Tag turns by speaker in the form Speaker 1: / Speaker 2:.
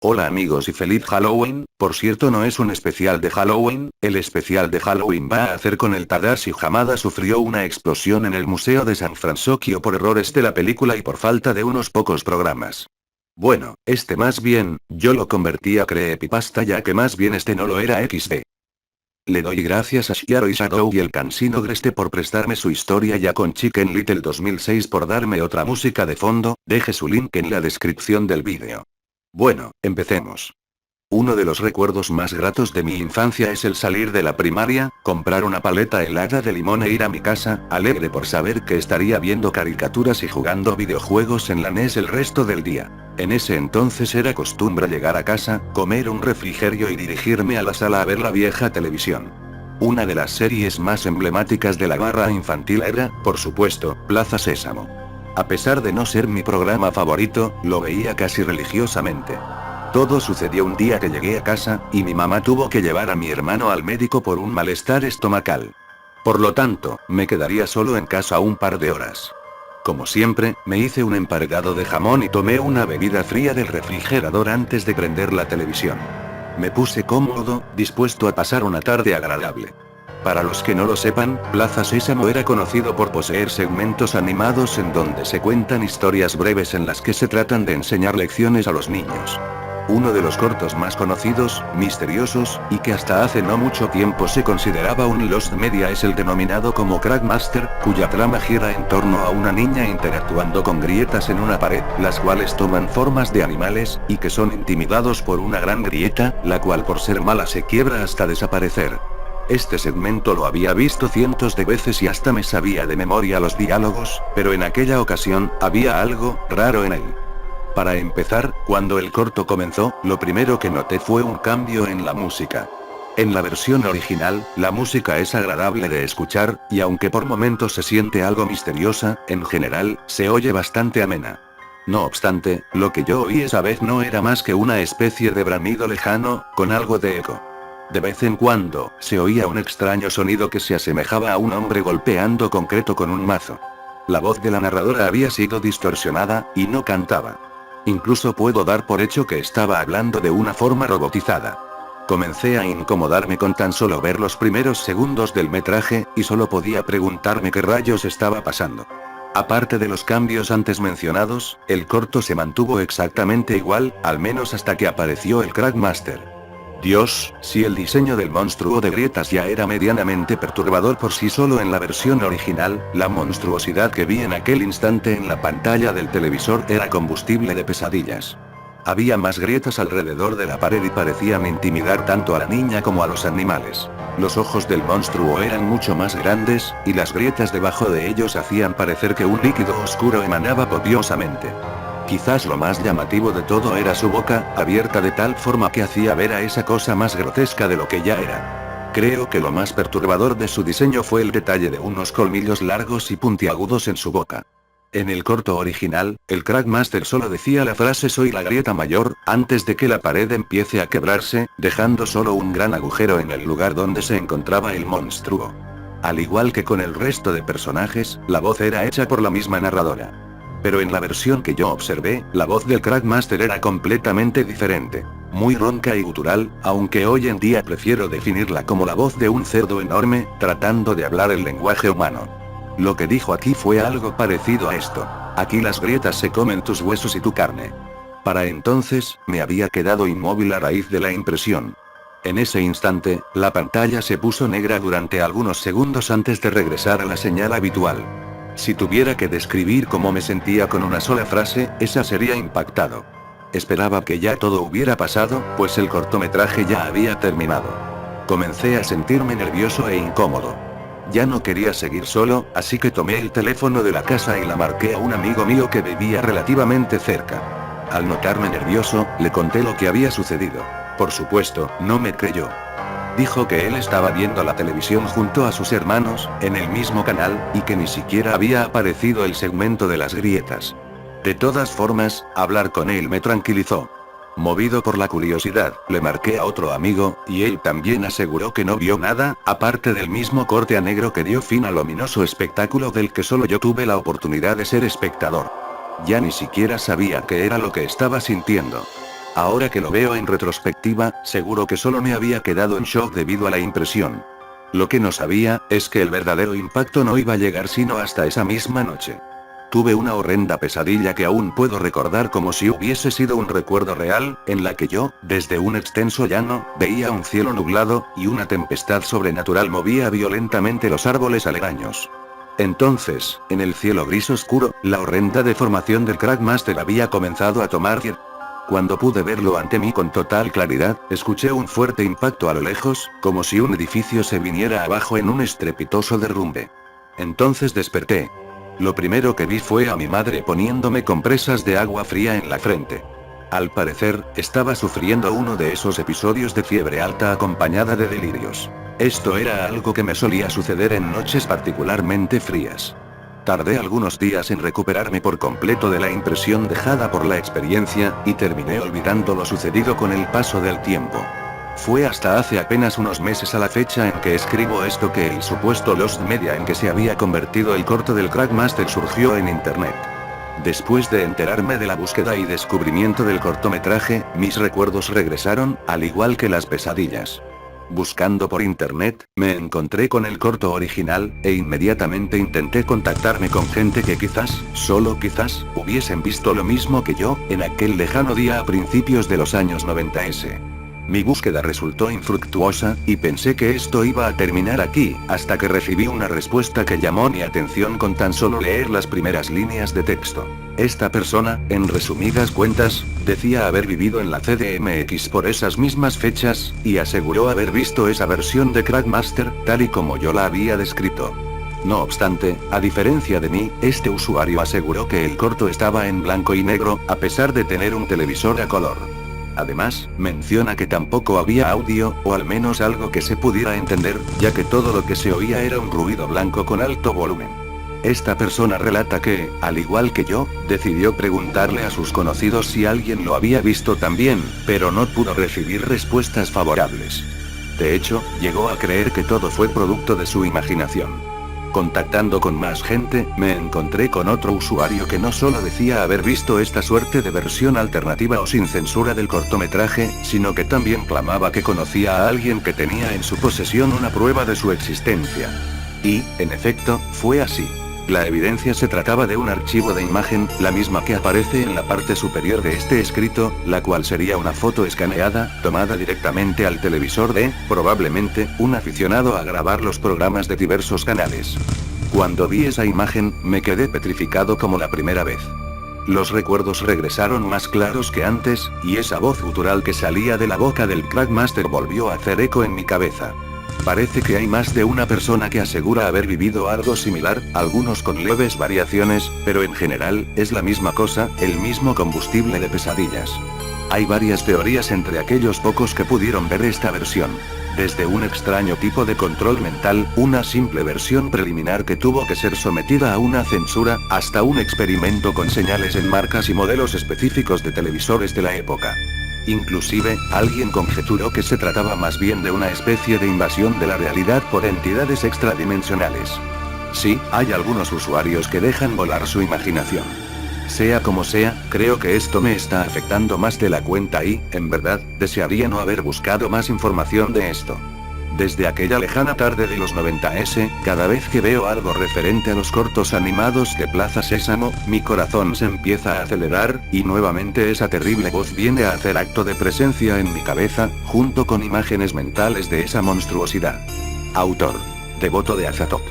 Speaker 1: Hola amigos y feliz Halloween. Por cierto, no es un especial de Halloween, el especial de Halloween va a hacer con el Tadashi Hamada sufrió una explosión en el Museo de San Francisco por errores de la película y por falta de unos pocos programas. Bueno, más bien, yo lo convertí a creepypasta ya que más bien no lo era XD. Le doy gracias a Shiaro y Shadow y el Cansino Greste por prestarme su historia ya con Chicken Little 2006 por darme otra música de fondo, deje su link en la descripción del vídeo. Bueno, empecemos. Uno de los recuerdos más gratos de mi infancia es el salir de la primaria, comprar una paleta helada de limón e ir a mi casa, alegre por saber que estaría viendo caricaturas y jugando videojuegos en la NES el resto del día. En ese entonces era costumbre llegar a casa, comer un refrigerio y dirigirme a la sala a ver la vieja televisión. Una de las series más emblemáticas de la barra infantil era, por supuesto, Plaza Sésamo. A pesar de no ser mi programa favorito, lo veía casi religiosamente. Todo sucedió un día que llegué a casa, y mi mamá tuvo que llevar a mi hermano al médico por un malestar estomacal. Por lo tanto, me quedaría solo en casa un par de horas. Como siempre, me hice un emparedado de jamón y tomé una bebida fría del refrigerador antes de prender la televisión. Me puse cómodo, dispuesto a pasar una tarde agradable. Para los que no lo sepan, Plaza Sésamo era conocido por poseer segmentos animados en donde se cuentan historias breves en las que se tratan de enseñar lecciones a los niños. Uno de los cortos más conocidos, misteriosos, y que hasta hace no mucho tiempo se consideraba un Lost Media es el denominado como Crackmaster, cuya trama gira en torno a una niña interactuando con grietas en una pared, las cuales toman formas de animales, y que son intimidados por una gran grieta, la cual por ser mala se quiebra hasta desaparecer. Este segmento lo había visto cientos de veces y hasta me sabía de memoria los diálogos, pero en aquella ocasión, había algo raro en él. Para empezar, cuando el corto comenzó, lo primero que noté fue un cambio en la música. En la versión original, la música es agradable de escuchar, y aunque por momentos se siente algo misteriosa, en general, se oye bastante amena. No obstante, lo que yo oí esa vez no era más que una especie de bramido lejano, con algo de eco. De vez en cuando, se oía un extraño sonido que se asemejaba a un hombre golpeando concreto con un mazo. La voz de la narradora había sido distorsionada, y no cantaba. Incluso puedo dar por hecho que estaba hablando de una forma robotizada. Comencé a incomodarme con tan solo ver los primeros segundos del metraje, y solo podía preguntarme qué rayos estaba pasando. Aparte de los cambios antes mencionados, el corto se mantuvo exactamente igual, al menos hasta que apareció el Crackmaster. Dios, si el diseño del monstruo de grietas ya era medianamente perturbador por sí solo en la versión original, la monstruosidad que vi en aquel instante en la pantalla del televisor era combustible de pesadillas. Había más grietas alrededor de la pared y parecían intimidar tanto a la niña como a los animales. Los ojos del monstruo eran mucho más grandes, y las grietas debajo de ellos hacían parecer que un líquido oscuro emanaba copiosamente. Quizás lo más llamativo de todo era su boca, abierta de tal forma que hacía ver a esa cosa más grotesca de lo que ya era. Creo que lo más perturbador de su diseño fue el detalle de unos colmillos largos y puntiagudos en su boca. En el corto original, el Crackmaster solo decía la frase "soy la grieta mayor", antes de que la pared empiece a quebrarse, dejando solo un gran agujero en el lugar donde se encontraba el monstruo. Al igual que con el resto de personajes, la voz era hecha por la misma narradora. Pero en la versión que yo observé, la voz del Crackmaster era completamente diferente. Muy ronca y gutural, aunque hoy en día prefiero definirla como la voz de un cerdo enorme, tratando de hablar el lenguaje humano. Lo que dijo aquí fue algo parecido a esto: aquí las grietas se comen tus huesos y tu carne. Para entonces, me había quedado inmóvil a raíz de la impresión. En ese instante, la pantalla se puso negra durante algunos segundos antes de regresar a la señal habitual. Si tuviera que describir cómo me sentía con una sola frase, esa sería impactado. Esperaba que ya todo hubiera pasado, pues el cortometraje ya había terminado. Comencé a sentirme nervioso e incómodo. Ya no quería seguir solo, así que tomé el teléfono de la casa y la marqué a un amigo mío que vivía relativamente cerca. Al notarme nervioso, le conté lo que había sucedido. Por supuesto, no me creyó. Dijo que él estaba viendo la televisión junto a sus hermanos, en el mismo canal, y que ni siquiera había aparecido el segmento de las grietas. De todas formas, hablar con él me tranquilizó. Movido por la curiosidad, le marqué a otro amigo, y él también aseguró que no vio nada, aparte del mismo corte a negro que dio fin al ominoso espectáculo del que solo yo tuve la oportunidad de ser espectador. Ya ni siquiera sabía qué era lo que estaba sintiendo. Ahora que lo veo en retrospectiva, seguro que solo me había quedado en shock debido a la impresión. Lo que no sabía, es que el verdadero impacto no iba a llegar sino hasta esa misma noche. Tuve una horrenda pesadilla que aún puedo recordar como si hubiese sido un recuerdo real, en la que yo, desde un extenso llano, veía un cielo nublado, y una tempestad sobrenatural movía violentamente los árboles aledaños. Entonces, en el cielo gris oscuro, la horrenda deformación del Crackmaster había comenzado a tomar vida. Cuando pude verlo ante mí con total claridad, escuché un fuerte impacto a lo lejos, como si un edificio se viniera abajo en un estrepitoso derrumbe. Entonces desperté. Lo primero que vi fue a mi madre poniéndome compresas de agua fría en la frente. Al parecer, estaba sufriendo uno de esos episodios de fiebre alta acompañada de delirios. Esto era algo que me solía suceder en noches particularmente frías. Tardé algunos días en recuperarme por completo de la impresión dejada por la experiencia, y terminé olvidando lo sucedido con el paso del tiempo. Fue hasta hace apenas unos meses a la fecha en que escribo esto que el supuesto Lost Media en que se había convertido el corto del Crackmaster surgió en internet. Después de enterarme de la búsqueda y descubrimiento del cortometraje, mis recuerdos regresaron, al igual que las pesadillas. Buscando por internet, me encontré con el corto original, e inmediatamente intenté contactarme con gente que quizás, solo quizás, hubiesen visto lo mismo que yo, en aquel lejano día a principios de los años 90s. Mi búsqueda resultó infructuosa, y pensé que esto iba a terminar aquí, hasta que recibí una respuesta que llamó mi atención con tan solo leer las primeras líneas de texto. Esta persona, en resumidas cuentas, decía haber vivido en la CDMX por esas mismas fechas, y aseguró haber visto esa versión de Crackmaster, tal y como yo la había descrito. No obstante, a diferencia de mí, este usuario aseguró que el corto estaba en blanco y negro, a pesar de tener un televisor a color. Además, menciona que tampoco había audio, o al menos algo que se pudiera entender, ya que todo lo que se oía era un ruido blanco con alto volumen. Esta persona relata que, al igual que yo, decidió preguntarle a sus conocidos si alguien lo había visto también, pero no pudo recibir respuestas favorables. De hecho, llegó a creer que todo fue producto de su imaginación. Contactando con más gente, me encontré con otro usuario que no solo decía haber visto esta suerte de versión alternativa o sin censura del cortometraje, sino que también clamaba que conocía a alguien que tenía en su posesión una prueba de su existencia. Y, en efecto, fue así. La evidencia se trataba de un archivo de imagen, la misma que aparece en la parte superior de este escrito, la cual sería una foto escaneada, tomada directamente al televisor de, probablemente, un aficionado a grabar los programas de diversos canales. Cuando vi esa imagen, me quedé petrificado como la primera vez. Los recuerdos regresaron más claros que antes, y esa voz gutural que salía de la boca del Crackmaster volvió a hacer eco en mi cabeza. Parece que hay más de una persona que asegura haber vivido algo similar, algunos con leves variaciones, pero en general, es la misma cosa, el mismo combustible de pesadillas. Hay varias teorías entre aquellos pocos que pudieron ver esta versión. Desde un extraño tipo de control mental, una simple versión preliminar que tuvo que ser sometida a una censura, hasta un experimento con señales en marcas y modelos específicos de televisores de la época. Inclusive, alguien conjeturó que se trataba más bien de una especie de invasión de la realidad por entidades extradimensionales. Sí, hay algunos usuarios que dejan volar su imaginación. Sea como sea, creo que esto me está afectando más de la cuenta y, en verdad, desearía no haber buscado más información de esto. Desde aquella lejana tarde de los 90s, cada vez que veo algo referente a los cortos animados de Plaza Sésamo, mi corazón se empieza a acelerar, y nuevamente esa terrible voz viene a hacer acto de presencia en mi cabeza, junto con imágenes mentales de esa monstruosidad. Autor. Devoto de Azathoth.